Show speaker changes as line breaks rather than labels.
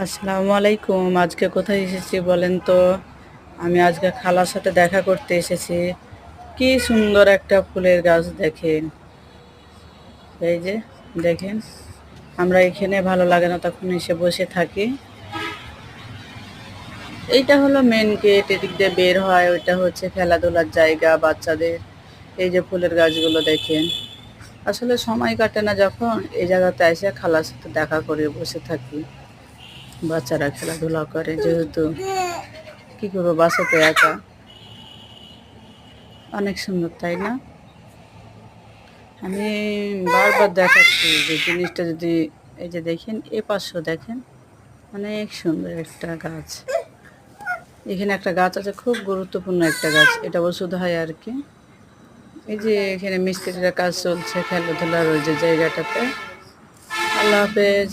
আসসালামু আলাইকুম। আজকে কোথায় এসেছি বলেন তো? আমি আজকে খালার সাথে দেখা করতে এসেছি। কি সুন্দর একটা ফুলের গাছ দেখেন। এই যে দেখেন, আমরা এখানে ভালো লাগে না তখন এসে বসে থাকি। এইটা হলো মেন গেট, এদিক দিয়ে বের হয়, ওইটা হচ্ছে খেলাধুলার জায়গা বাচ্চাদের। এই যে ফুলের গাছগুলো দেখেন, আসলে সময় কাটে না যখন এই জায়গাতে এসে খালার সাথে দেখা করে বসে থাকি। বাচ্চারা খেলাধুলা করে, যেহেতু কি করবো, বাসাতে একা। অনেক সুন্দর, তাই না? আমি বারবার দেখাচ্ছি যে জিনিসটা যদি, এই যে দেখেন এ পাশও দেখেন, অনেক সুন্দর একটা গাছ। এখানে একটা গাছ আছে, খুব গুরুত্বপূর্ণ একটা গাছ, এটা ওষুধ হয় আর কি। এই যে এখানে মিস্ত্রিরা কাজ চলছে খেলাধুলার ওই যে জায়গাটাতে। আল্লাহ হাফেজ।